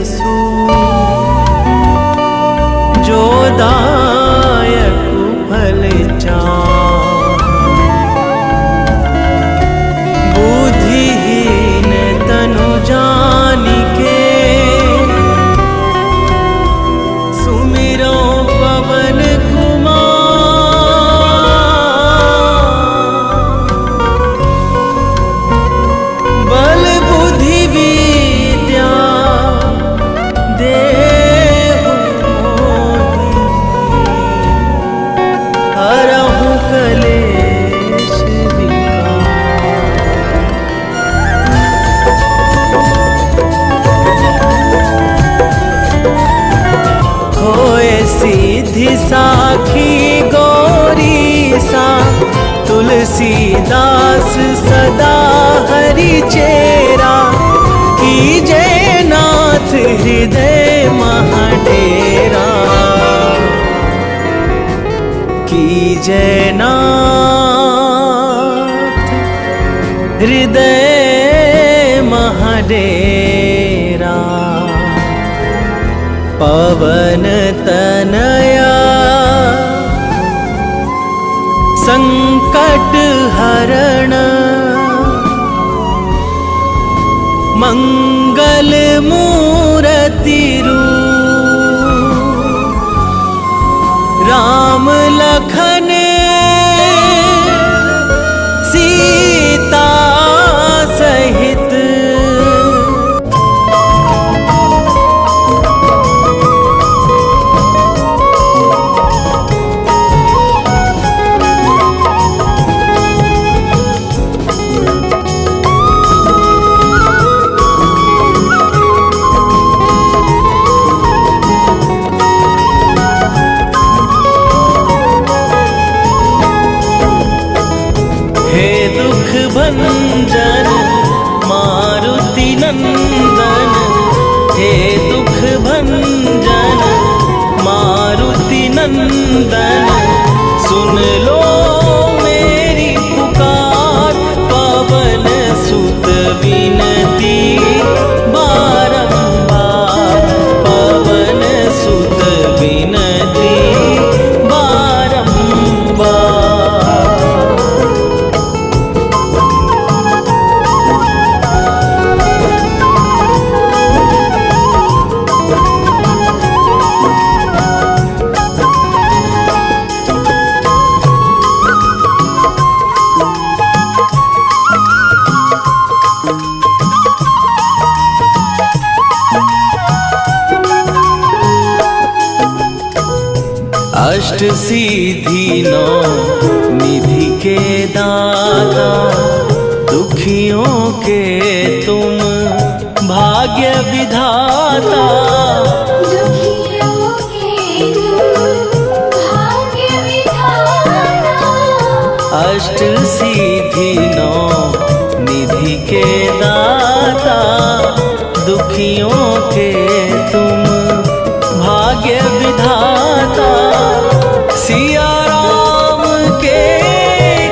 सो जो दायक फल चाह। बुद्धिहीन तनु जानिके सुमिरो पवन सिद्धि साखी गौरी सा तुलसीदास सदा हरि चेरा। कीजे नाथ हृदय महाडेरा, कीजे नाथ हृदय महाडेरा। पवन तनया संकट हरण, मंगल मूर्ति रूप। राम लखन सीता सहित भंजन मारुति नंदन। हे दुख भंजन मारुति नंदन, सुन लो मेरी पुकार। पवन सुत विनती बारंबार, पवन सुत विनती बारंबार। अष्ट सिद्धि नौ निधि के दाता, दुखियों के तुम भाग्य विधाता। दुखियों के तुम भाग्य विधाता। अष्ट सिद्धि नौ निधि के दाता, दुखियों के तुम भाग्य विधाता। सिया राम के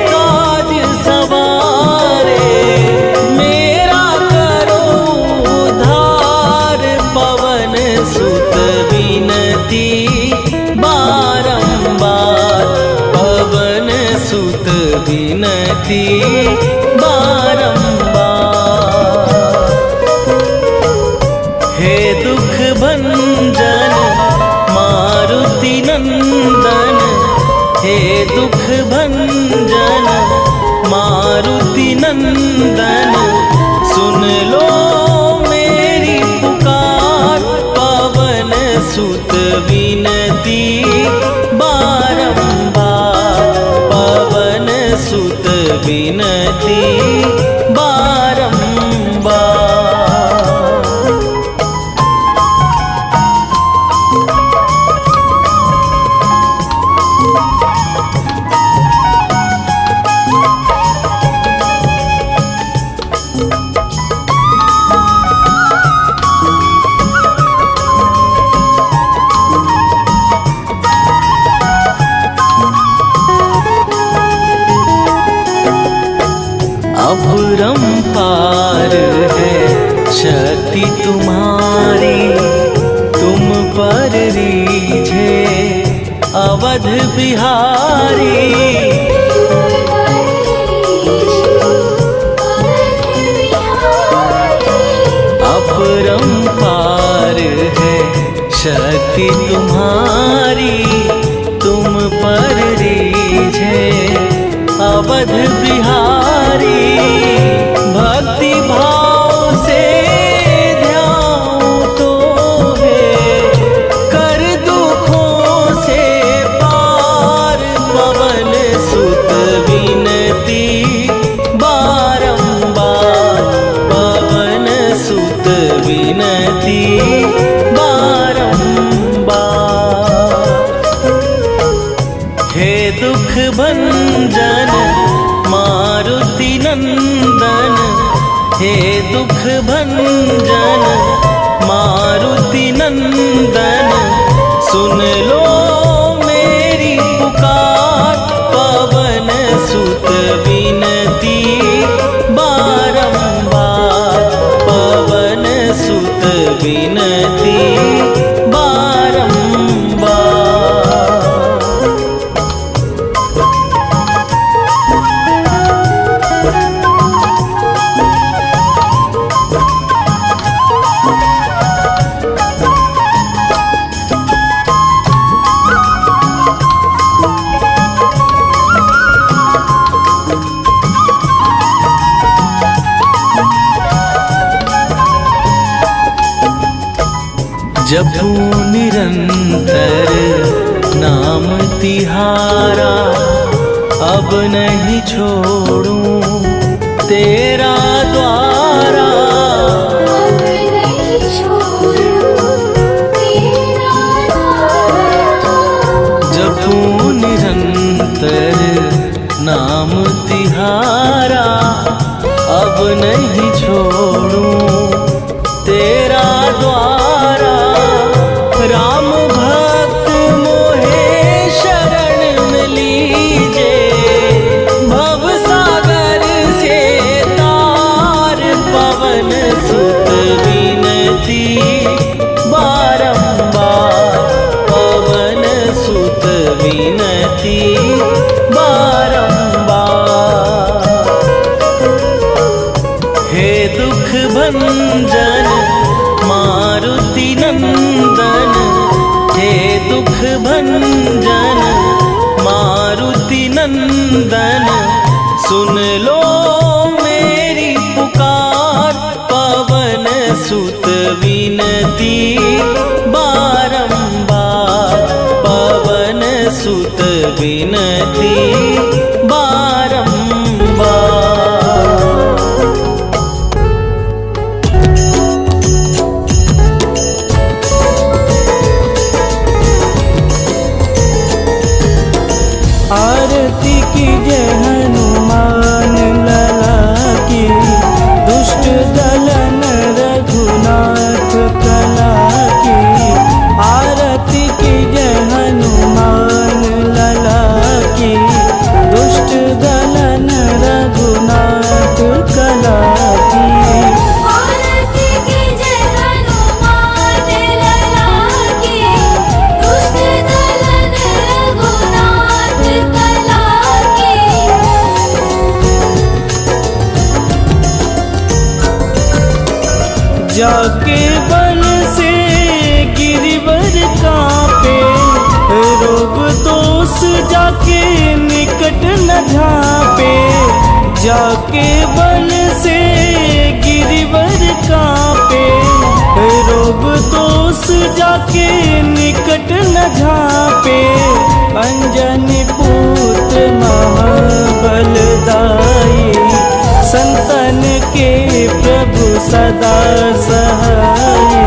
काज सवारे, मेरा करो उद्धार। पवन सुत विनती बारंबार, पवन सुत विनती बारंबार। हे दुख भंजन मारुति नंदन, हे दुख भंजन मारुति नंदन, सुन लो मेरी पुकार। पवन सुत विनती बारंबार, पवन सुत विनती बारंबार। अपरंपार है शक्ति तुम्हारी। तुम्हारी तुम पर रीझे अवध बिहारी। अपरंपार है शक्ति तुम्हारी तुम पर रीझे अवध बिहारी। भक्ति भाव से ध्याऊं तो है कर दुखों से पार। पवन सुत विनती बारंबार पवन सुत विनती बारंबार। हे दुख भंजन मारुति नंदन हे दुख भंजन मारुति नंदन सुन लो मेरी पुकार। पवन सुत विनती बारंबार पवन सुत विनती बारंबार। जपू निरंतर नाम तिहारा अब नहीं छोड़ूं तेरा द्वारा। अब नहीं छोड़ूं तेरा द्वारा। जपू निरंतर नाम तिहारा अब नहीं छोड़ूं तेरा द्वारा। राम भक्त मोहे शरण में लीजे भव सागर से तार। पवन सुत विनती बारंबार पवन सुत विनती बारंबार। हे दुख भंजन मारुति नंदन हे दुख भंजन मारुति नंदन सुन लो मेरी पुकार। पवन सुत विनती बारंबार पवन सुत विनती बारंबार। आरती की जय हनुमान लला की दुष्ट दलन रघुनाथ कला की। आरती की जय हनुमान लला की दुष्ट दलन रघुनाथ कला की। आरती की जय हनुमान लला की दुष्ट दलन रघुनाथ कला की। जाके बन से गिरिवर कांपे रोग दोष जाके निकट न झांपे। जाके बन से गिरिवर कांपे रोग दोष जाके निकट न झांपे। अंजनी पुत्र महाबलदाई संतन के प्रभु सदा सहाई।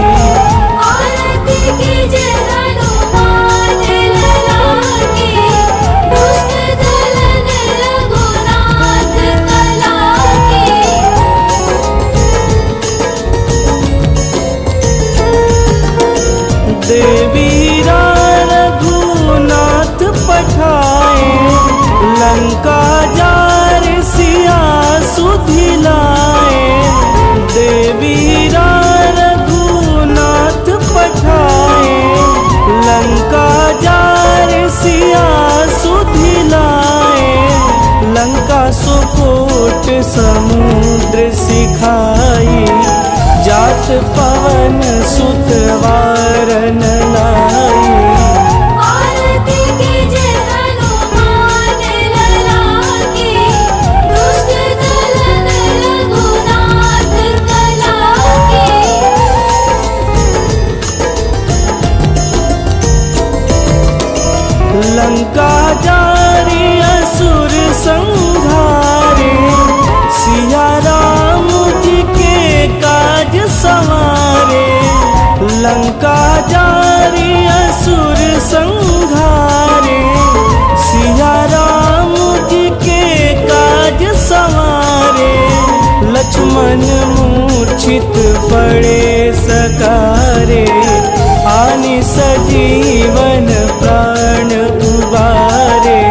आरती की जय हनुमान लला की दुष्ट दलन रघुनाथ कला की। देवीरा रघुनाथ पठाए लंका जार सिया सुधि लाए। देवीरा रघुनाथ पवन सुत वारन लाई। आरती कीजे हनुमान लला की, दुष्ट दलन रघुनाथ कला की। लंका जारी असुर संहारे, सिया राम जी के काज संवारे। लंका जारी असुर संहारे, सिया राम जी के काज संवारे। लक्ष्मण मूर्छित पड़े सकारे, आनि सजीवन प्राण उबारे।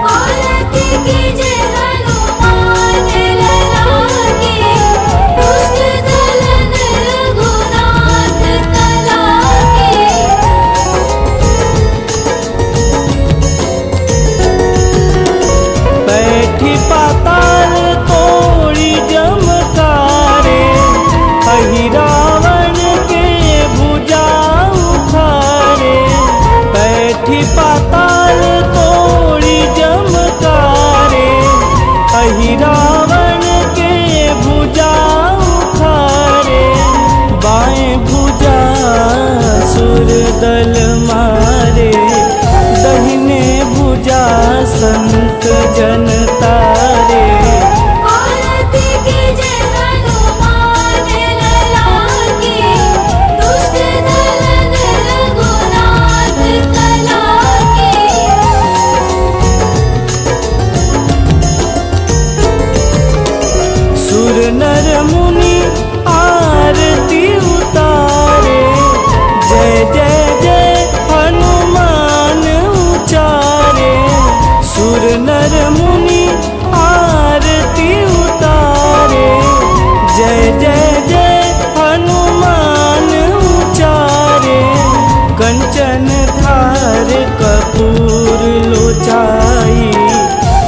आरती कीजे हनुमान लला की, दुष्ट दलन रघुनाथ कला की। बैठी पाताल तोड़ी जमकारे, अहि रावण के भुजा उखाड़े। बैठी पाताल तोड़ी जमकारे, अहि रावण के भुजा उखाड़े। बाएं भुजा सुर दल मारे, दहिने भुजा संत जन तारे। आरती कीजे हनुमान लला की, दुष्ट दलन रघुनाथ कला की। सुर नर मुनि आरती उतारे, जय जय जय हनुमान उचारे। सुर नर मुनि आरती उतारे, जय जय जय हनुमान उचारे। कंचन थार कपूर लोचाई,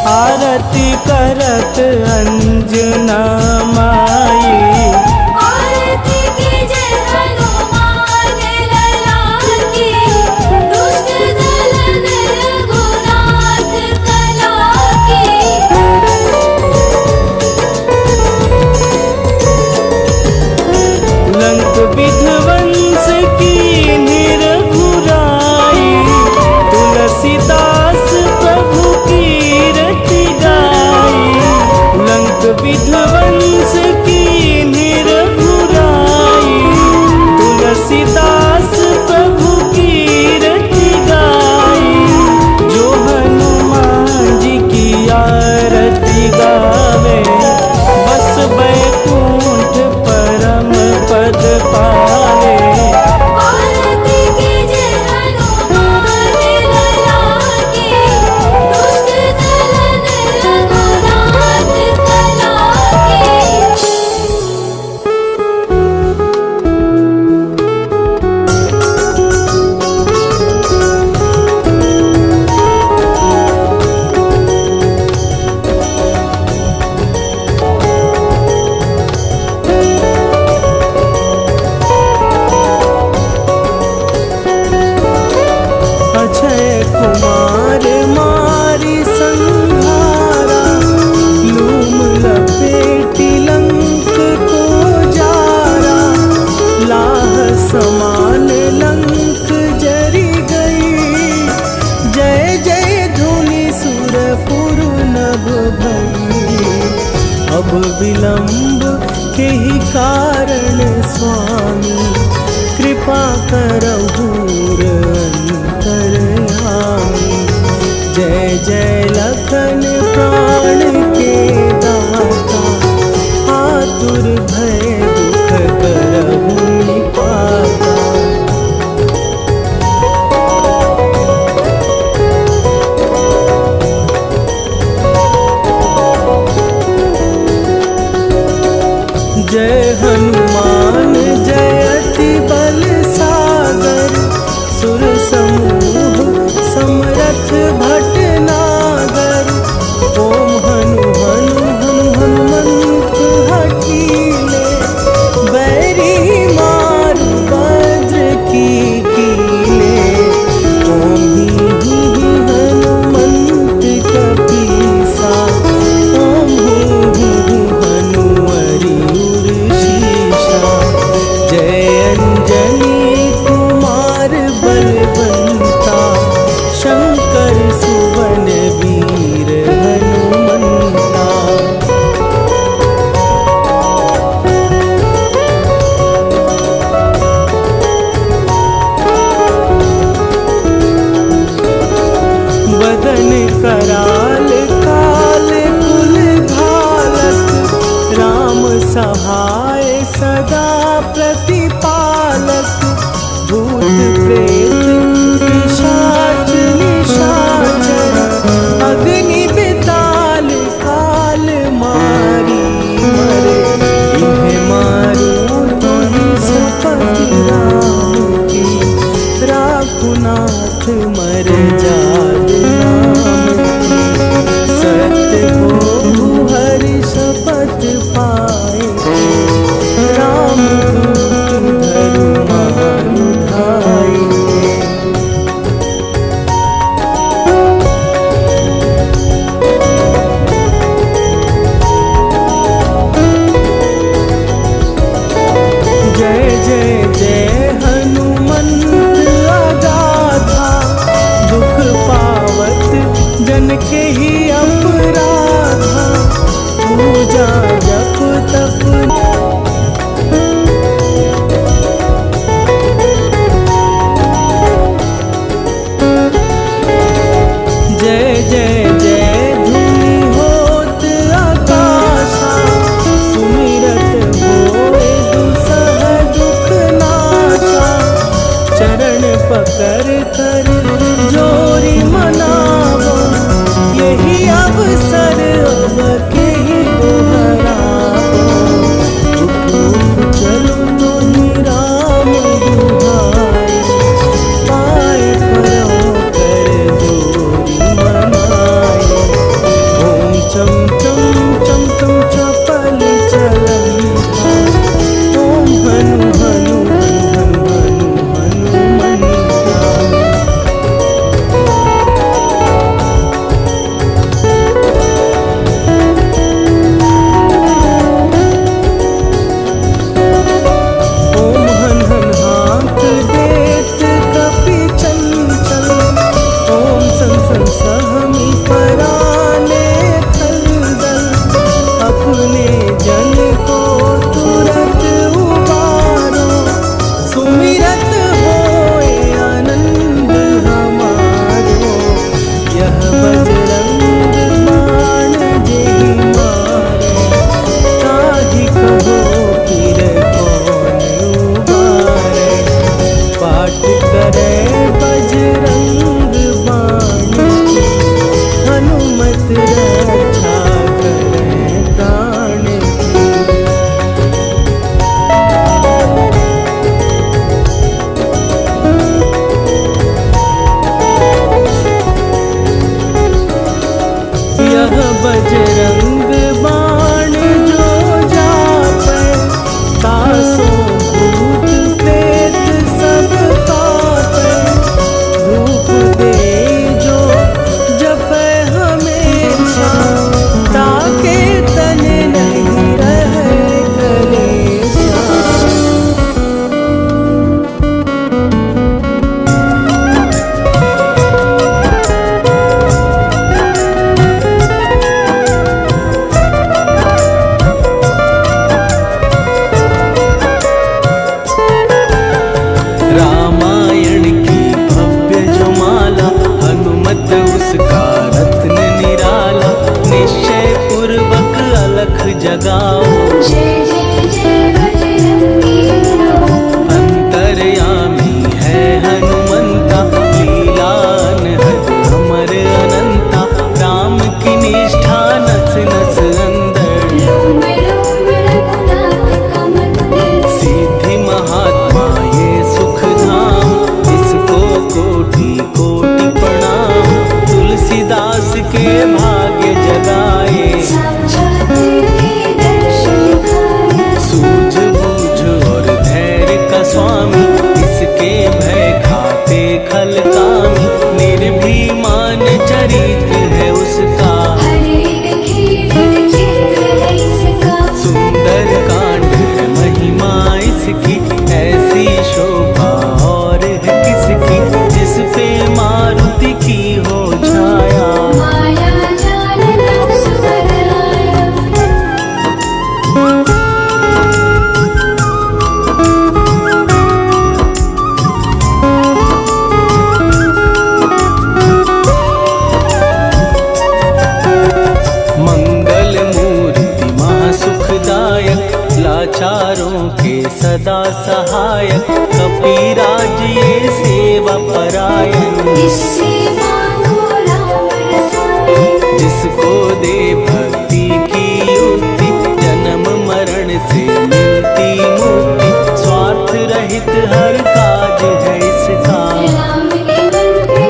आरती करत अंजना माई। आरती कीजे हनुमान लला की, दुष्ट दलन रघुनाथ कला की। लंक विध्वंस की निरघुराई, तुलसीदास प्रभु कीरति गाई। लंक विध्वंस की निरघुराई, तुलसीदास प्रभु कीरति गाई। जो हनुमान जी की आरती गावे, बस बैकुंठ परम पद पावे। आरती कीजे हनुमान लला की, दुष्ट दलन रघुनाथ कला की। अक्षय कुमार मारी संहारा, लूम लपेटी लंक को जारा। लाह समान लंक जरी गई, जय जय धुनि सुरपुर नभ भई। अब विलंब के ही कारण स्वामी, कृपा करहु अंतरयामी। जय जय लखन प्राण के दाता, आतुर भय दुख करहु निपाता। जय हनुमान जयति बल सागर, सुर समूह समरथ भटनागर। कर जादू नाम की। सत्य हो हरि शपथ पाए, राम दूत धरु मारु धाये। जय जय जय हनुमंत अगाधा, दुख पावत जन के ही अपराधा। पूजा जप तप जय जय जय धुनि होत आकाशा, सुमिरत होए दुसह दुख नाशा। चरण पकड़ कर जोरी मनावो, यही अवसर अब के ही दोहरावो। उठ उठ चलो तो ही राम दुहाई, पाए परो कर जोरी मनाई। ओम चम चम चम चम चपल चलंता, ओम हनु हनु हनु हनु हनुमंता। ओम हन हन हाथ देत कपि चंचल, ओम सन सन सहमी पराने खलदल। अपने जन को तुरत उबारो, सुमिरत होए आनंद हमारो। यह बजरंग बाण जेहि मारे, ताहि कहो फिर कौन उबारे। पाठ करे बजरंग बाण की, हनुमत रक्षा करे प्राण की। यह बजरंग बाण जो जापै, तासो भूत प्रेत सब कापै। धूप दे जो जपै हमेशा, ताके तन नहीं रहे कलेशा। रामायण की भव्य जो माला, हनुमत उसका रत्न निराला। निश्चय पूर्वक अलख जगाओ, जय जय जय बजरंगी नाम। अंतर्यामी है हनुमंता। लीलान हर अमर अनंता, राम की निष्ठा नस नस अंदर। रोम रोम रघुनाथ का मंदिर, सिद्धि महात्मा ये सुख धाम, इसको कोटि कोटि प्रणाम। तुलसीदास के भाग्य जगाए, साक्षात तेरे दर्शन खाए। सूझबूझ और धैर्य का स्वामी, इसके भय खाते खल कामी। निर्भीमान चरित्र है उसका, हरे खेल चित्र है इसका। सुंदर कांड है महिमा इसकी। ऐसी शोभा और है किसकी, जिस पे मारुति की हो छाया। माया जाल तब सुभग आया, मंगल मूर्ति महासुखदायक, लाचारों के सदा सहायक। कपीराज ये सेवा परायण, इससे मांगो राम रसायन। जिसको दे भक्ति की युक्ति, जन्म मरण से मिलती मुक्ति। स्वार्थ रहित हर काज है इसका, राम के मन पे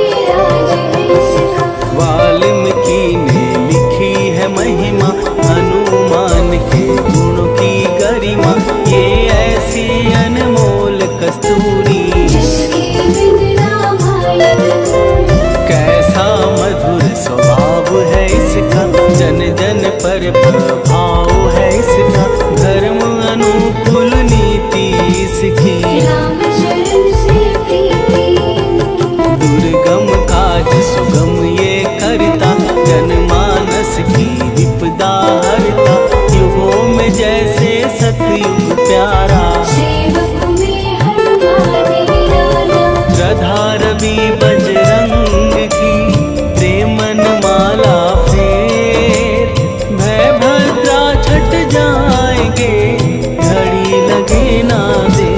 धन्य प्रभाव है इसका, धर्म अनुकूल नीति इसकी। राम शरण से प्रीति दुर्गम काज सुगम ये करता, जनमानस की विपदा हरता। युगों में जैसे सतयुग प्यारा, सेवक में हनुमान निराला। श्रद्धा रवि बजरंग की, प्रेमन माला फेर। भय भद्रा छट जाएंगे, घड़ी लगे ना दे।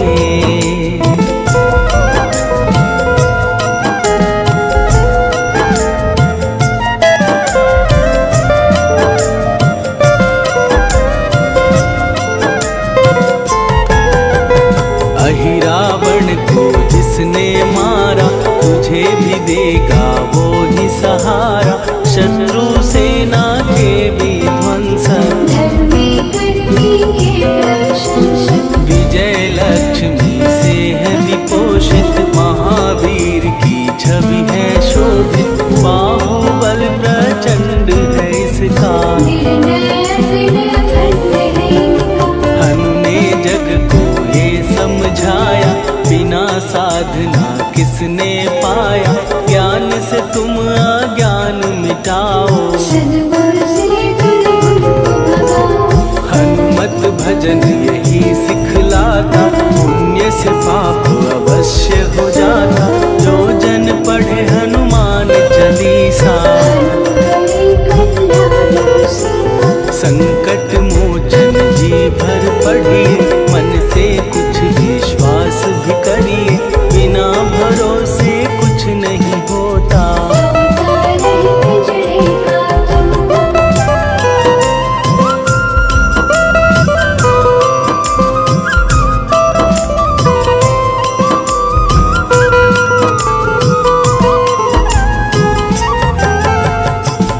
अहि रावण को जिसने मारा, तुझे भी देगा वो ही सहारा। शत्रु सेना के विध्वंसक, धर्मी कर्मी के प्रशंसक। विजय लक्ष्मी से है विपोषित, महावीर की छवि है शोभित। बाहुबल प्रचंड है इसका, निर्णय विनय खंड है इनका। हनु ने जग को ये समझाया, बिना साधना किसने पाया। ज्ञान से तुम अज्ञान मिटाओ, सद्गुरु से दुर्गुण को भगाओ। हनुमत भजन यही सिखलाता, पुण्य से पाप अवश्य हो जाता। जो जन पढ़े हनुमान चालीसा, हनुमति कल्याण सीता। संकट मोचन जी भर पढ़िए। मन से कुछ विश्वास भी करिए, बिना भरोसे कुछ नहीं होता। तारे चढ़ेगा तुम।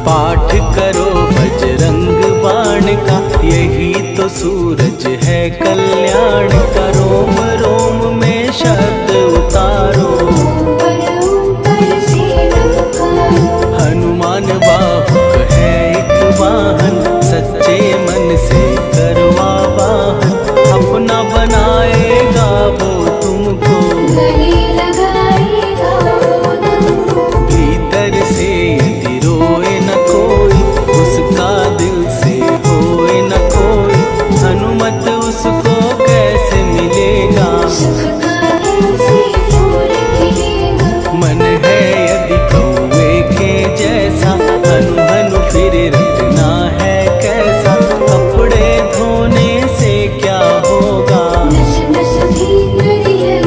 पाठ करो बजरंग बाण का, यही तो सूरज है कल्याण का। रोम रोम में शब्द उतारो, ऊपर ऊपर से नमकार। हनुमान बाहुक है एक वाहन। सच्चे मन से करवा वाहन, अपना बनाएगा वो तुमको। गले लगाएगा वो तुमको। भीतर से यदि रोए न कोई, उसका दिल से होए न कोई। हनुमत उसको कैसे मिलेगा, सुख का ऐसे फूल खिलेगा। मन है यदि कौवे के जैसा, हनु हनु फिर रखना है कैसा। कपड़े धोने से क्या होगा, नस नस भीतर ये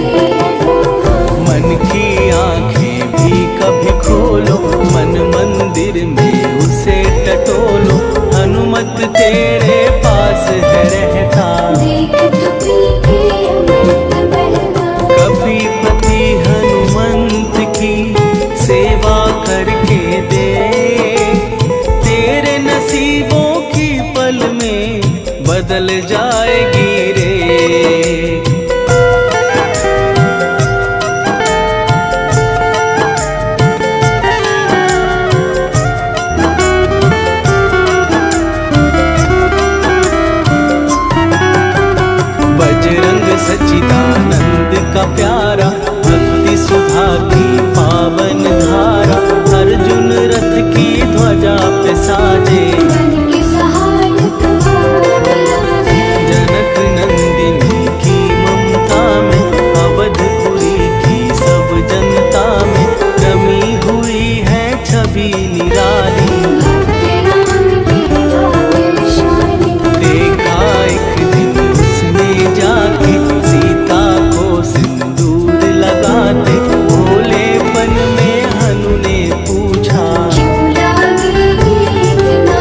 होगा। मन की आंखें भी कभी खोलो। मन मंदिर में उसे टटोलो, हनुमत तेरे पास है रहता। देख दुखी के अमृत बहता। कभी पति हनुमंत की सेवा करके दे, तेरे नसीबों की पल में बदल जाएगी रे। बजरंग सच्चिदानंद का प्यारा, भक्ति सुधा की पावन धारा। अर्जुन रथ की ध्वजा पे साजे, मन के सहाय तुम्हारे राजे। जनक नंदिनी की ममता में, अवधपुरी की सब जनता में रमी हुई है छवि निराली। भक्त राम के भाग्य विशाली। देखा एक दिन उसने जाके, सीता को सिंदूर लगाते। भोलेपन में हनु ने पूछा, क्यों लागे इतना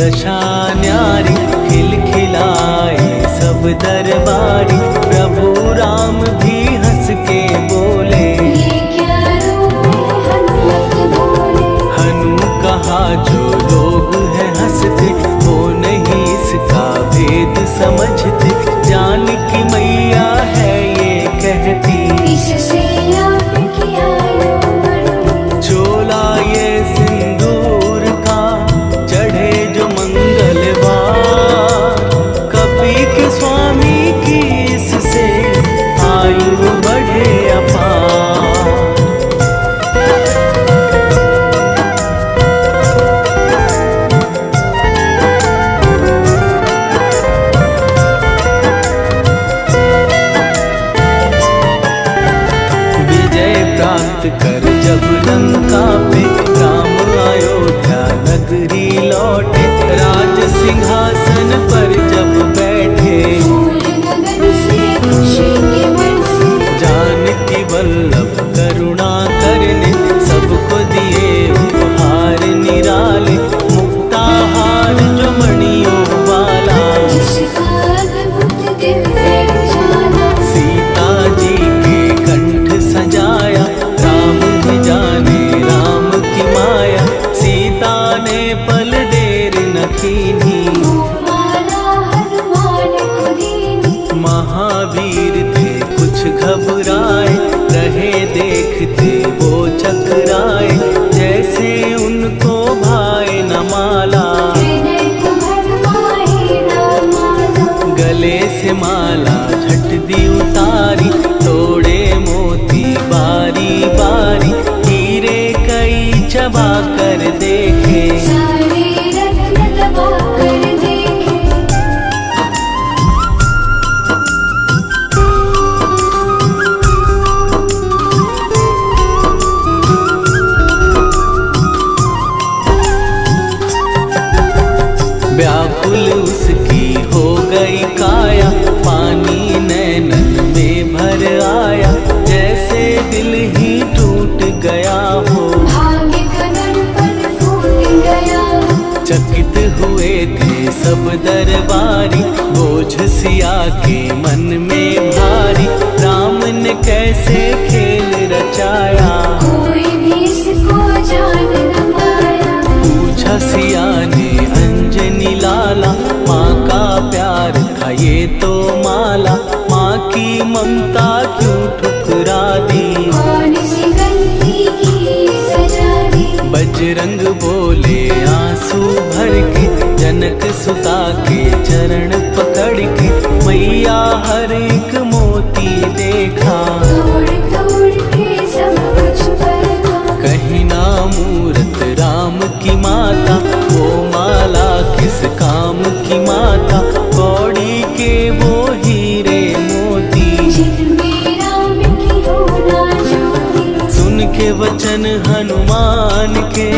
दशा न्यारी, खिलखिलाए सब दरबारी। प्रभु राम भी हंस के बोले, ये क्या रूप है हनुमत बोले। हनु कहा जो लोग हैं हंसते, वो नहीं इसका भेद समझते। जान की मैया है ये कहती, इससे आपकी आयु बढ़ी। चोला ये सिंदूर का चढ़े जो मंगलवार, कपि के स्वामी की इससे आयु बढ़े अपार। विजय प्राप्त कर जब लंका पे, राम अयोध्या नगरी लौटे। राज सिंहासन पर जब बैठे, फूल गगन से खुशी के बरसे। जानकी वल्लभ करुणा करने, सबको दिए उपहार निराले। मुक्ताहार जो मणियों वाला, जिसका अद्भुत दिव्य उजाला। सीता जी के कंठ सजाया। राम ही जाने राम की माया, सीता ने पल देर न कीन्ही। वो माला हनुमान को दीनी। महावीर थे कुछ घबराए, रहे देखते वो चकराए। जैसे उनको भाए न माला, हृदय को भरमाए ना माला। गले से माला झट दी उतारी। तोड़े मोती बारी बारी, हीरे कई चबा कर देखे। सारे रत्न दबा कर देखे। व्याकुल उसकी हो गई काया, पानी नैनन में भर आया। जैसे दिल ही टूट गया हो, भाग्य का दर्पण फूट गया। चकित हुए थे सब दरबारी। बोझ सिया के मन में भारी, राम ने कैसे खेल रचाया। कोई भी इसको जान न पाया। पूछा सिया ने अंजनी लाला, माँ का प्यार था ये तो माला। माँ की ममता क्यों ठुकरा दी, कौन सी गलती की सजा दी। बजरंग बोले आंसू भर के, जनक सुता के चरण पकड़ के। मैया हर एक मोती देखा, तोड़ तोड़ के सब कुछ बरखा। कहीं ना मूरत राम की माता। वो माला किस काम की माता, कौड़ी के वो हीरे मोती। जिनमें राम की हो ना ज्योति। सुन के वचन हनुमान के,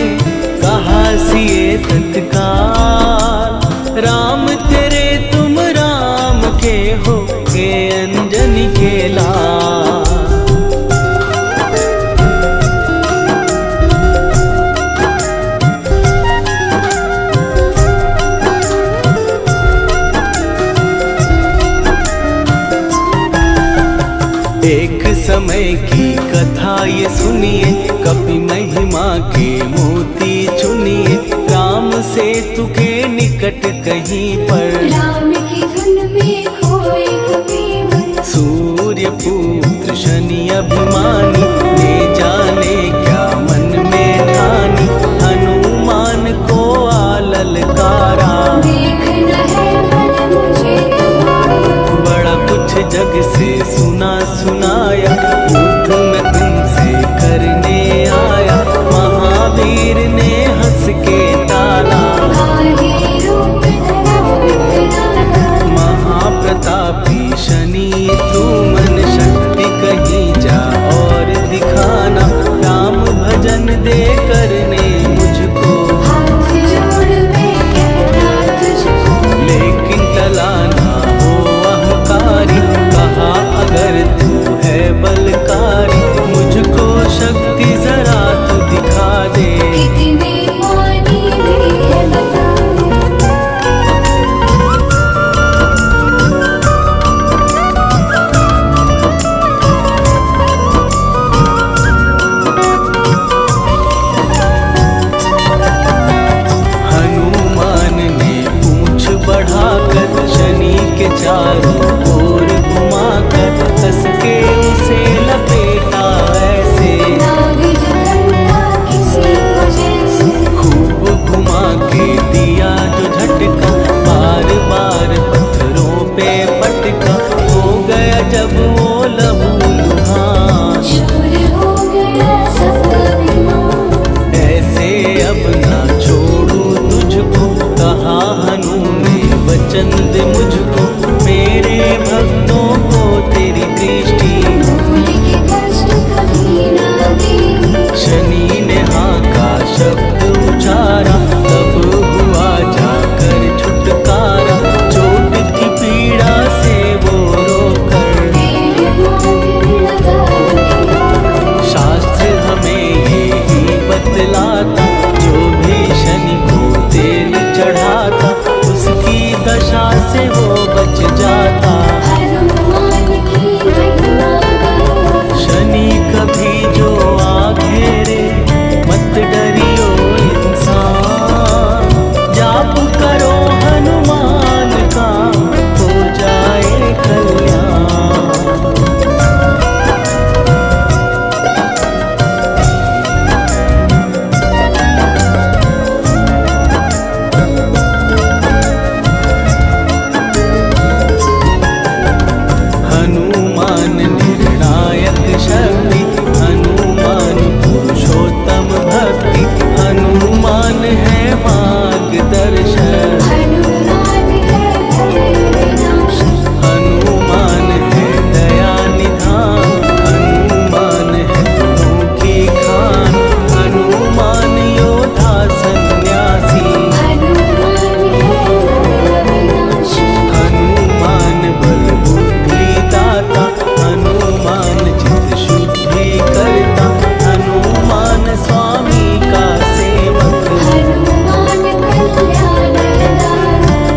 कहा सिए तत्काल। राम तेरे तुम राम के हो, के अंजनी के लाल। एक समय की कथा ये सुनिए, कपि महिमा के मोती चुनिए। राम सेतु के निकट कहीं पर, राम की धुन में खोए कबीर। सूर्य पुत्र शनि अभिमानी, ने जाने क्या मन में ठानी। हनुमान को ललकारा, देखना है मन मुझे तुम्हारा। बड़ा कुछ जग से सुना सुनाया। युद्ध में तुमसे करने आया, महावीर ने हंस के टाला। आगे रूप धरा विकराल। महाप्रतापी शनि तू मन शक्ति कहीं जा और दर्शन दे मुझको, मेरे भक्तों को तेरी दृष्टि। भूल के कष्ट कभी ना दे। शनि ने हाँ का शब्द उचारा, तब हुआ जाकर छुटकारा, चोट की पीड़ा से वो रोकर। तेरे मोहर लगा दिया। शास्त्र हमें यही बतलाता, जो भी शनि को तेल चढ़ाता, उसकी दशा से वो बच जाता। हनुमान की महिमा गाओ। शनि कभी जो आ घेरे, मत डरियो इंसान, जाप करो हनुमान का, हो जाए कल्याण। हनुमान निर्णायक शक्ति, हनुमान पुरुषोत्तम भक्ति, हनुमान है मार्गदर्शक। हनुमान है भय विनाशक। हनुमान है दया निधान, हनुमान है गुणों की खान, हनुमान योद्धा सन्यासी। हनुमान है भय विनाशक। हनुमान बल बुद्धि दाता, हनुमान चित शुद्धि करता, हनुमान स्वामी का सेवक। हनुमान कल्याणदायक।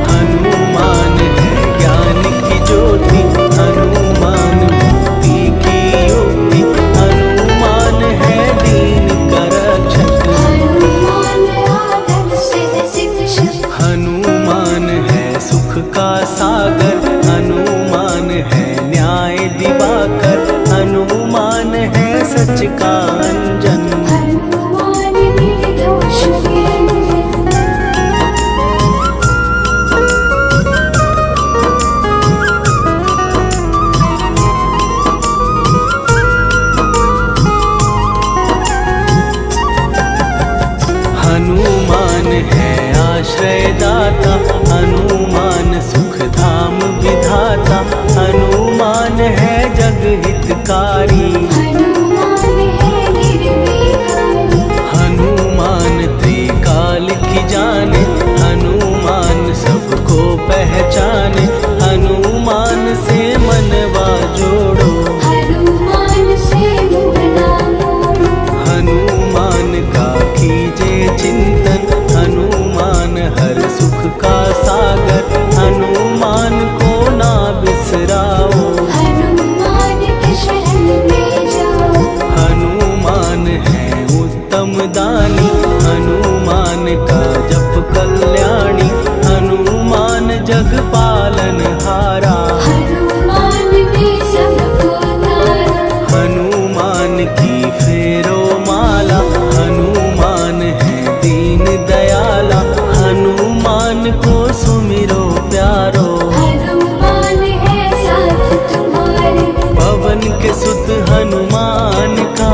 हनुमान है ज्ञान की ज्योति, हनुमान मुक्ति की युक्ति, हनुमान है दीन का रक्षक। हनुमान आदर से शिक्षक। हनुमान है सुख का सागर, हनुमान है न्याय दिवाकर, हनुमान है सच का अंजन। हनुमान निर्दोष निरंजन। हनुमान है आश्रयदाता, हनुमान सुख धाम विधाता, हनुमान है जग हितकारी। हनुमान है निर्विकारी। हनुमान त्रिकाल की जाने, हनुमान सबको पहचाने, हनुमान से मनवा जोड़ो। हनुमान से मुँह ना मोड़ो। हनुमान का कीजे चिंतन, हनुमान हर सुख का सागर, हनुमान को ना बिसराओ। हनुमान के शरण में जाओ। हनुमान है उत्तम दानी, हनुमान का जप कल्याणी, हनुमान जग पालन हारा। हनुमान ने सबको तारा। हनुमान की फेरो माला, हनुमान है दीन दयाला, हनुमान को सुमिरो प्यारो। हनुमान है साथ तुम्हारे। पवन के सुत हनुमान का,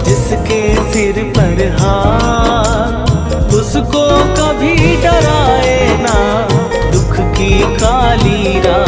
जिसके सिर पर हाथ, उसको कभी डराए ना दुख की काली रात।